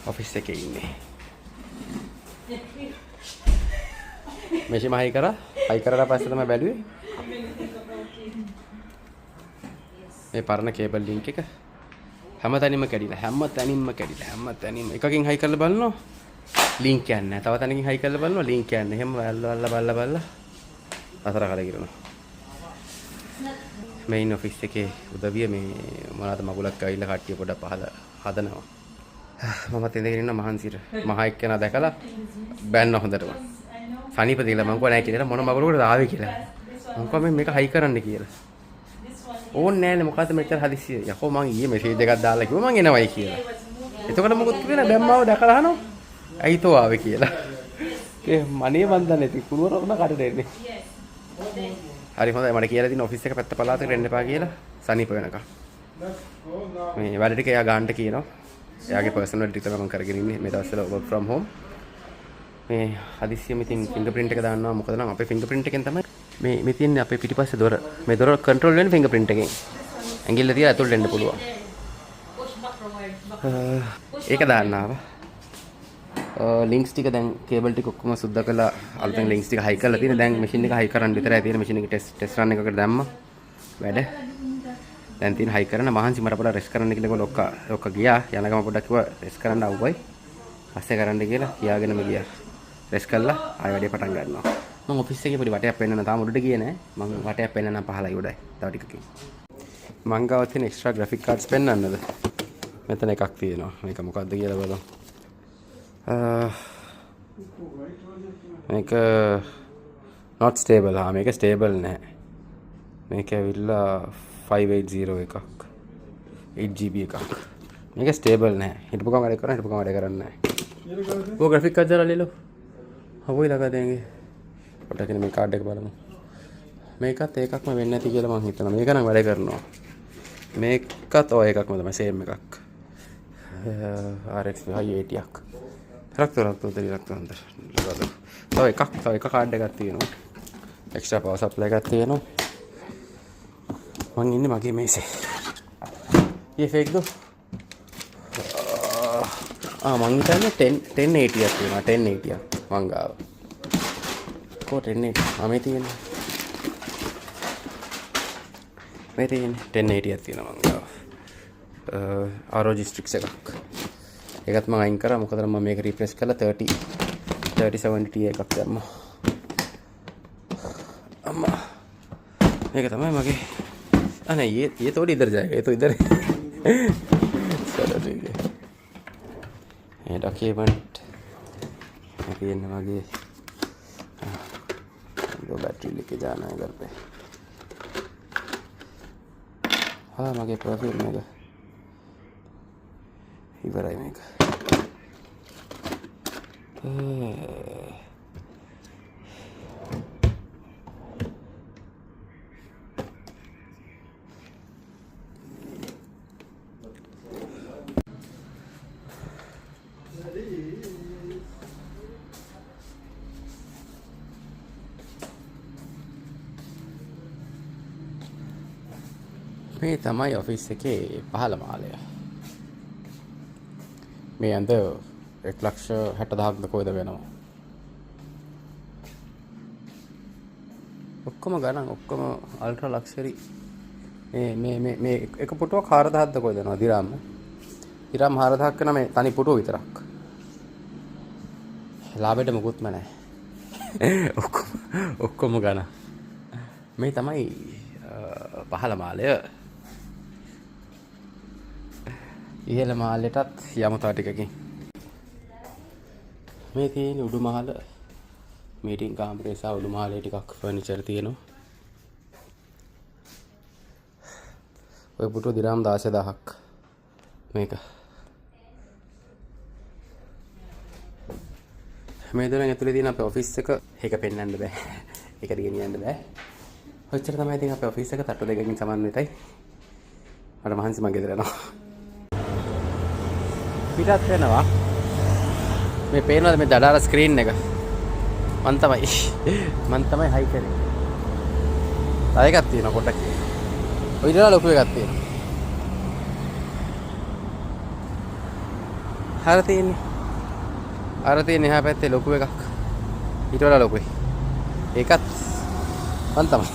Office එකේ ඉන්නේ. මෙෂි මහයි කරලා පස්සේ තමයි බැලුවේ. මේ පරණ කේබල් ලින්ක් එක හැමතැනින්ම කැඩිලා. එකකින් හයි කරලා බලනවා ලින්ක් යන්නේ නැහැ. තව තැනකින් හයි කරලා බලනවා ලින්ක් යන්නේ. එහෙම බල්ලා අතර කරගිරනවා. මේන් ඔෆිස් එකේ උදවිය මේ මොනවාද මගුලක් ඇවිල්ලා කට්ටිය පොඩක් පහල හදනවා. මමත් ඉඳගෙන ඉන්න මහන්සියට මහා එක්කෙනා දැකලා බෑන්න හොඳටම. සනීප දීලා මං කෝ නැහැ කියලා මොන මගුලකටද ආවේ කියලා. මං කෝ මේක හයි කරන්න කියලා. ඕන්නේ නෑනේ මොකද්ද මෙච්චර හදිස්සිය. යකෝ මං ඊයේ මෙසේජ් එකක් දාලා කිව්වා මං එනවයි කියලා. එතකොට මොකද කිව්වේ නෑ බැම්මාව දැකලා අහනවා. ඇයිතෝ ආවේ කියලා. ඒ මනේ මන් දන්නේ ඉතින් කුරුවර උන කඩ දෙන්නේ. හරි හොඳයි මට කියලා තියෙන ඔෆිස් එක පැත්ත පළාතකට එන්න එපා කියලා සනීප වෙනකම්. මේ වැඩ ටික එයා ගන්නට කියනවා. එයාගේ පර්සනල් ඩීටේල් මම කරගෙන ඉන්නේ මේ දවස්වල work from home. මේ හදිස්සියෙම ඉතින් ෆින්ගර්ප්‍රින්ට් එක දාන්නවා මොකද නම් අපේ ෆින්ගර්ප්‍රින්ට් එකෙන් තමයි මේ තියෙන්නේ අපේ පිටිපස්සේ දොර. මේ දොර කන්ට්‍රෝල් වෙන්නේ ෆින්ගර්ප්‍රින්ට් එකෙන්. ඇඟිල්ල තියලා ඇතුළට එන්න පුළුවන්. ඒක දාන්න ආවා. ලින්ක්ස් ටික දැන් කේබල් ටික ඔක්කොම සුද්ධ කරලා අලුතෙන් ලින්ක්ස් ටික හයි කරලා තියෙන. දැන් මැෂින් එක හයි කරන්න විතරයි තියෙන. මැෂින් එක ටෙස්ට් රන් එකකට දැම්මා. වැඩ. දැන් තියෙන හයි කරන මහන්සි මට පොඩ්ඩක් රෙස්ට් කරන්න කියලා ඔක්ක ගියා. යන ගම පොඩ්ඩක් කිව්වා රෙස්ට් කරන්න ආවයි. පස්සේ කරන්න කියලා කියාගෙනම ගියා. රෙස්ට් කරලා ආයෙ වැඩේ පටන් ගන්නවා. මම ඔෆිස් එකේ පොඩි වටයක් පෙන්නන්න තාම උඩට ගියේ නෑ. මම වටයක් පෙන්නන්න පහලයි උඩයි. තව ටිකකින්. මං ගාව තියෙන එක්ස්ට්‍රා ග්‍රැෆික් කාඩ්ස් පෙන්නන්නද? මෙතන එකක් තියෙනවා. මේක මොකක්ද කියලා බලමු. මේක not stable. මේක stable නෑ. මේක ඇවිල්ලා 580 එකක්. 8GB එකක්. මේක stable නෑ. හිටපු ගමන් වැඩ කරන්නේ නෑ. वो ग्राफिक कार्ड जरा ले लो. हाँ वही लगा देंगे. पता नहीं मैं कार्ड एक बार මේකත් ඒකක්ම වෙන්නේ නැති කියලා මං හිතනවා. මේක නම් වැඩ කරනවා. මේකත් ඔය එකක්ම තමයි සේම් එකක්. RX 580ක්. රක්ත හොඳට. තව එක කාඩ් එකක් තියෙනවා. එක්ස්ට්‍රා පවර් සප්ලයි එකක් තියෙනවා. මං ඉන්නේ මගේ මේසේ. ये फेंक दो. මං හිතන්නේ 1080ක් තියෙනවා. 1080ක් මං ගාව. කො 1080 මේ තියෙන්නේ. මේ තියෙන්නේ 1080ක් තියෙනවා මං ගාව. ROG Strix එකක්. ඒකත් මම අයින් කරා මොකද මම මේක රිෆ්‍රෙෂ් කරලා 3070 Ti එකක් දැම්මා. අම්මා මේක තමයි මගේ අනේ ये थोड़ी इधर जाएगा ये तो इधर चलो ठीक है ये डॉक्यूमेंट ये मगे दो बैटरी लेके जाना है घर पे हाँ मगे परफ्यूम मेगा इवराई मेगा මේ තමයි ඔෆිස් එකේ පහළ මාලය. මේ අන්ද 1,60,000ක් කොයිද වෙනවා. ඔක්කොම ගණන් ඔක්කොම අල්ට්‍රා ලක්ෂරි. මේ එක පුටුවක් 4,000ක්ද කොයිද වෙනවා දිරාම. දිරාම 4,000ක් වෙනා මේ තනි පුටුව විතරක්. ලාභෙට මුකුත්ම නැහැ. ඔක්කොම ගණන්. මේ තමයි පහළ මාලය. ඉහළ මාලයටත් යමු තා ටිකකින්. මේ තියෙන උඩු මහල මීටින් කාමරේ සහ උඩු මහලේ ටිකක් ෆර්නිචර් තියෙනවා. ඔය පුටුව දිරාම් 16,000ක්. මේක. මේ දොරෙන් ඇතුලේ තියෙන අපේ ඔෆිස් එක ඒක පෙන්වන්න බෑ. ඒක ගෙනියන්න බෑ. ඔච්චර තමයි ඉතින් අපේ ඔෆිස් එක තට්ටු දෙකකින් සමන්විතයි. මට මහන්සි මගේ ගෙදර යනවා. පිටත් වෙනවා. මේ පේනවද මේ දඩාර ස්ක්‍රීන් එක? මන් තමයි හයි කරේ. තව එකක් තියෙනවා පොඩක්. ඔය ඉතලා ලොකු එකක් තියෙනවා. අර තියෙන්නේ එහා පැත්තේ ලොකු එකක්. ඊට වඩා ලොකුයි. ඒකත් මන් තමයි.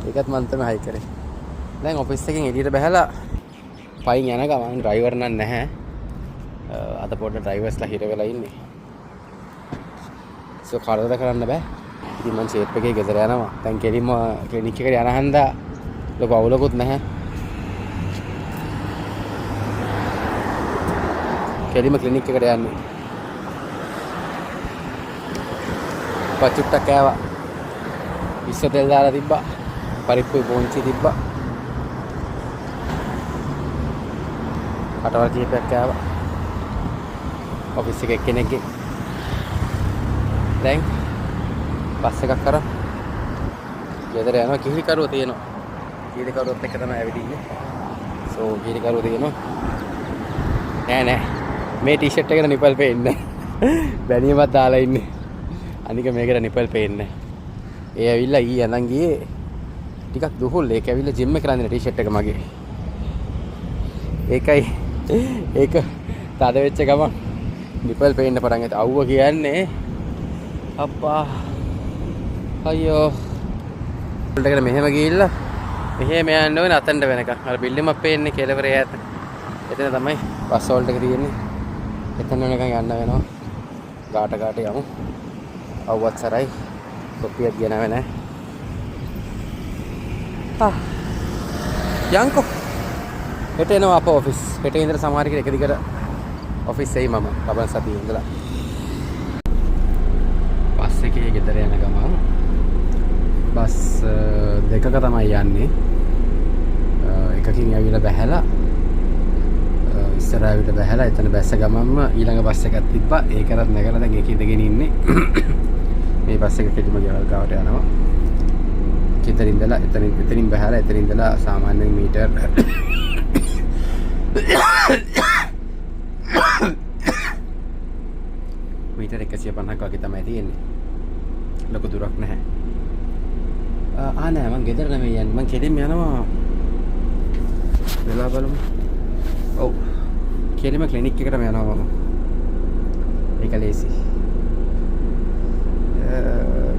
ඒකත් මන් තමයි හයි කරේ. දැන් ඔෆිස් එකෙන් එළියට බහැලා පයින් යන ගමන් ඩ්‍රයිවර් නම් නැහැ. අද පොඩ්ඩ ඩ්‍රයිවර්ස්ලා හිර වෙලා ඉන්නේ. කරදර කරන්න බෑ. ඉතින් මම ෂේප් එකේ ගෙදර යනවා. දැන් කෙලින්ම ක්ලිනික් එකට යන හන්දා ලොකු අවුලකුත් නැහැ. කෙලින්ම ක්ලිනික් එකට යන්නේ. පචුට්ටක් කෑවා. ඉස්ස තෙල් දාලා තිබ්බා. පරිප්පුයි පොන්චි තිබ්බා. කටවල් කීපයක් කෑවා. ඔෆිස් එකේ කෙනෙක්ගේ දැන් බස් එකක් කරා ගෙදර යනවා. කිහිලි කරුව තියෙනවා. කිහිලි කරුවත් එක්ක තමයි ඇවිදින්නේ. සෝ කිහිලි කරුව තියෙනවා. නෑ මේ ටී-ෂර්ට් එකට නිපල් පේන්නේ. බැනියමක් දාලා ඉන්නේ. අනික මේකට නිපල් පේන්නේ. ඒ ඇවිල්ලා ඊ යනන් ගියේ ටිකක් දුහුල්. ඒක ඇවිල්ලා ජිම් එක කරන්නේ ටී-ෂර්ට් එක මගේ. ඒක තද වෙච්ච ගමන් නිපල් පේන්න පටන් ගත්තා. අවුව කියන්නේ අබ්බා අයියෝ. වලට මෙහෙම ගිහිල්ලා මෙහෙම යන්න ඕනේ අතෙන්ට වෙනකන්. අර බිල්ඩින්ග් එක පේන්නේ කෙලවරේ ඈත. එතන තමයි බස් හෝල්ට් එක තියෙන්නේ. එතන වෙනකන් යන්න වෙනවා. ගාට යමු. අවුවත් සරයි. කොපියක් ගෙනාවේ නැහැ. යන්කෝ. හෙට එනවා අප ඔෆිස්. හෙට ඉඳලා සමහර කෙනෙක් එක දිගට ඔෆිස් එයි මම. ලබන සතියේ ඉඳලා. බස් එකේ ගෙදර යන ගමන් බස් දෙකක තමයි යන්නේ. එකකින් ඇවිල්ලා බැහැලා ඉස්සර ඇවිල්ලා බැහැලා එතන බැස්ස ගමන්ම ඊළඟ බස් එකක් තිබ්බා. ඒකටත් නැගලා දැන් ඒකේ ඉඳගෙන ඉන්නේ. මේ බස් එක කෙලිම ගෙවල් ගාවට යනවා. ගෙදර ඉඳලා එතනින් බැහැලා එතනින් ඉඳලා සාමාන්‍යයෙන් මීටර් මීටර් 150ක් වගේ තමයි තියෙන්නේ. ලොකු දුරක් නැහැ. නෑ මං ගෙදර නෙමෙයි යන්නේ. මං කෙලින්ම යනවා. වෙලා බලමු. ඔව්. කෙලින්ම ක්ලිනික් එකටම යනවා මම. ඒක ලේසි.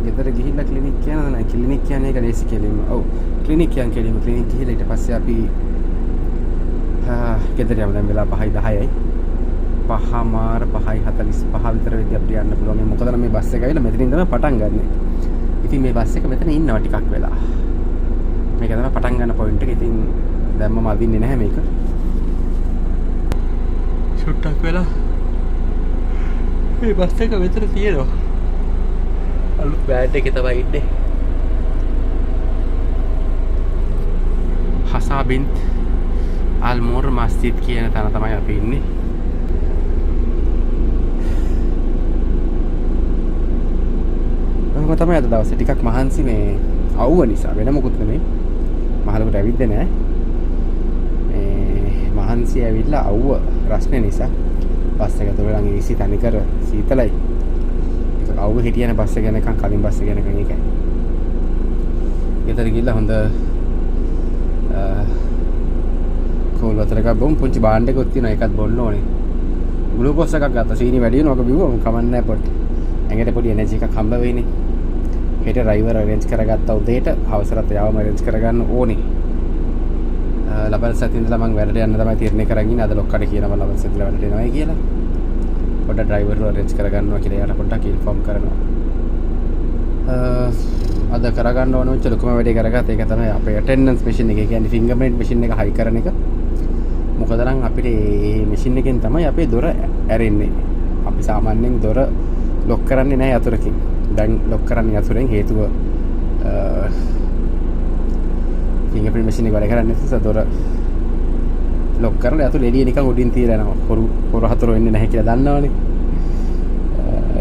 ගෙදර ගිහිල්ලා ක්ලිනික් යනවා නෑ. ක්ලිනික් කියන්නේ ඒක ලේසි කෙලින්ම. ඔව්. ක්ලිනික් කියන්නේ කෙලින්ම ක්ලිනික් ගිහිල්ලා ඊට පස්සේ අපි ගෙදර යමු. දැන් වෙලා 5:10යි. 5:45 විතර වෙද්දී අපිට යන්න පුළුවන්. මොකද නම් මේ බස් එක ඇවිල්ලා මෙතනින් තමයි පටන් ගන්නෙ. ඉතින් මේ බස් එක මෙතන ඉන්නවා ටිකක් වෙලා. මේක තමයි පටන් ගන්න පොයින්ට් එක. ඉතින් දැන් මම අදින්නේ නැහැ මේක. ෂුට්ටක් වෙලා මේ බස් එක මෙතන තියෙනවා. අලුත් බෑඩ් එකේ තමයි ඉන්නේ. හසාබින්ත් අල්මෝර් මස්ජිද් කියන තැන තමයි අපි ඉන්නේ. මම තමයි අද දවසේ ටිකක් මහන්සි මේ අවුව නිසා. වෙන මොකුත් නෙමෙයි. මහලකට ඇවිද්දේ නැහැ. මේ මහන්සි ඇවිල්ලා අවුව රස්නේ නිසා බස් එක තුලන් AC තනිකර සීතලයි. ඒක අවුව හිටියනේ බස් එක යනකම් කලින් බස් එක යනකම් ඒකයි. ගෙදර ගිහලා හොඳ කෝල් වතුර එකක් බොමු. පුංචි බාණ්ඩ එකක් තියෙනවා. ඒකත් බොන්න ඕනේ. ග්ලූකෝස් එකක් ගත්තා. සීනි වැඩි වෙනවා. ඔක බිව්වම කමන්නේ නැහැ පොඩ්ඩක්. ඇඟට පොඩි එනර්ජි එකක් හම්බ වෙයිනේ. හෙට ඩ්‍රයිවර් අරේන්ජ් කරගත්තා උදේට. හවසට යාවම අරේන්ජ් කරගන්න ඕනේ. ලබන සතියේ ඉඳලා මම වැඩට යන්න තමයි තීරණය කරගෙන ඉන්නේ. අද ලොක්කට කියනවා ලබන සතියේ වැඩට එනවායි කියලා. පොඩ්ඩක් ඩ්‍රයිවර්ව අරේන්ජ් කරගන්නවා කියලා එයාට පොඩ්ඩක් ඉන්ෆෝම් කරනවා. අද කරගන්න ඕන වෙච්ච ලොකුම වැඩේ කරගත්ත ඒක තමයි අපේ ඇටෙන්ඩන්ස් මැෂින් එක. ඒ කියන්නේ ෆින්ගර්ප්‍රින්ට් මැෂින් එක හයි කරන එක. මොකද නම් අපිට මේ මැෂින් එකෙන් තමයි අපේ දොර ඇරෙන්නේ. අපි සාමාන්‍යයෙන් දොර ලොක් කරන්නේ නැහැ යතුරකින්. දැන් ලොක් කරන්නේ යතුරෙන්. හේතුව ෆින්ගර්ප්‍රින්ට් මැෂින් එක වැඩ කරන්නේ නැතිව දොර ලොක් කරලා යතුර එළිය නිකන් උඩින් තියලා යනවා. හොරු හතර වෙන්නේ නැහැ කියලා දන්නවනේ.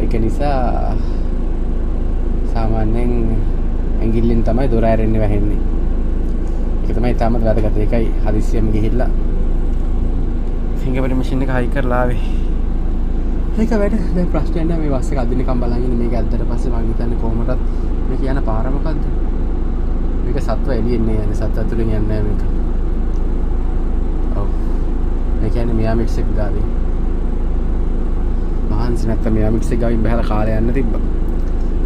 ඒක නිසා සාමාන්‍යයෙන් ඇඟිල්ලෙන් තමයි දොර ඇරෙන්නේ වැහෙන්නේ. ඒක තමයි තාමත් වැදගත්. ඒකයි හදිස්සියෙම ගිහිල්ලා ෆින්ගර්ප්‍රින්ට් මැෂින් එක හයි කරලා ආවේ. ඒක වැඩ. දැන් ප්‍රශ්නයක් නැහැ. මේ බස් එක අදිනකම් බලන් ඉන්නේ. මේක ඇද්දට පස්සේ මම හිතන්නේ කොහොමදත් මේක යන පාර මොකද්ද? මේක සත්ව එළියෙන් යන්නේ. සත්ව ඇතුලෙන් යන්නේ නැහැ මේක. ඔව්. ඒ කියන්නේ මියාමික්ස් එක ගාවේ. මහන්සි නැත්තම් මෙයා මික්ස් එක ගාවින් බහලා කාලය යන්න තිබ්බා.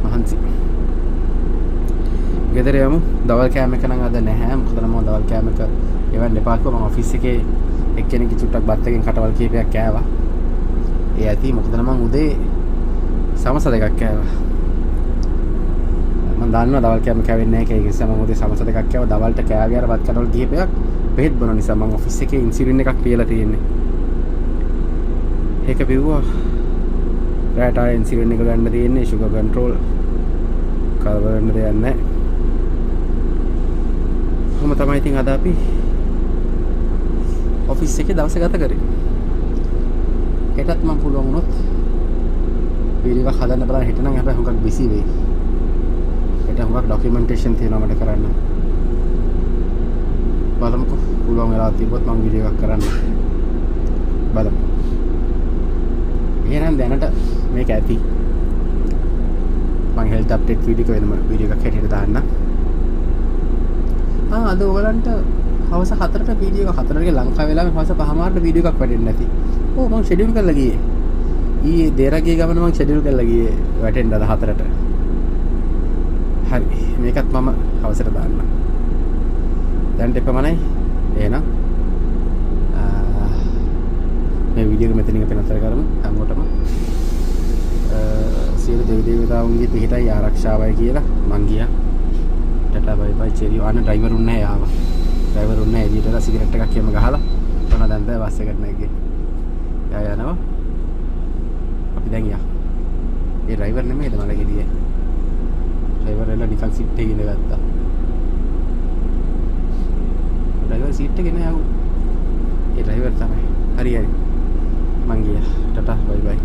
මහන්සි. ගෙදර යමු. දවල් කෑම එක නම් අද නැහැ. මොකද මම දවල් කෑම එක එවන්න එපා කිව්වා. මම ඔෆිස් එකේ එක්කෙනෙක් චුට්ටක් බත් එකෙන් කටවල් කීපයක් කෑවා. ඒ ඇති මොකද මම උදේ සමස දෙකක් කෑවා. මම දන්නවා දවල් කෑම කෑවෙන්නේ නැහැ කියලා. ඒ නිසා මම උදේ සමස දෙකක් කෑවා. දවල්ට කෑවේ අර බත් කටවල් කීපයක් බෙහෙත් බොන නිසා මම ඔෆිස් එකේ ඉන්සියුලින් එකක් පියලා තියෙන්නේ. ඒක පිව්වා. රැට ආයෙ ඉන්සියුලින් එක ගන්න තියෙන්නේ sugar control. කලබල වෙන්න දෙයක් නැහැ. කොහොම තමයි ඉතින් අද අපි ඔෆිස් එකේ දවස ගත කරේ. හෙටත් මම පුළුවන් වුණොත් වීඩියෝ එකක් හදන්න බලන්න. හෙට නම් හැබැයි හුඟක් බිසි වෙයි. හෙට හුඟක් ඩොකියුමන්ටේෂන් තියෙනවා මට කරන්න. බලමුකෝ පුළුවන් වෙලා තිබ්බොත් මම වීඩියෝ එකක් කරන්න. බලමු. එහෙනම් දැනට මේක ඇති. මම හෙල්ත් අප්ඩේට් වීඩියෝ වෙනම වීඩියෝ එකක් හැටියට දාන්න. අද ඔයගලන්ට හවස 4ට වීඩියෝ එක 4ට ලංකාව වෙලාවෙ හවස 5:00ට වීඩියෝ එකක් වැටෙන්නේ නැති. ඔව් මම ෂෙඩියුල් කරලා ගියේ. ඊයේ දේරගේ ගමන මම ෂෙඩියුල් කරලා ගියේ වැටෙන්න අද 4ට. හරි මේකත් මම හවසට දාන්න. දැන්ට එපමණයි. එහෙනම් මේ වීඩියෝ එක මෙතනින් අපි නතර කරමු. හැමෝටම සියලු දෙවි දේවතාවුන්ගේ පිහිටයි ආරක්ෂාවයි කියලා මං ගියා. ටටා බයි බයි චෙරියෝ. අන්න ඩ්‍රයිවර් උන්නේ නැහැ ආවා. ඩ්‍රයිවර් උන්නේ නැහැ. එළියට වෙලා සිගරට් එකක් කියම ගහලා තන දැන් බස් එකට නැග්ගේ. යා යනවා. අපි දැන් යා. ඒ ඩ්‍රයිවර් නෙමෙයිද මල ගෙඩියේ. ඩ්‍රයිවර් එලා නිකන් සිට් එකේ ඉඳගත්තා. ඩ්‍රයිවර් සීට් එකේ නෑ ආවු. ඒ ඩ්‍රයිවර් තමයි. හරි හරි. මං ගියා. ටටා බයි බයි.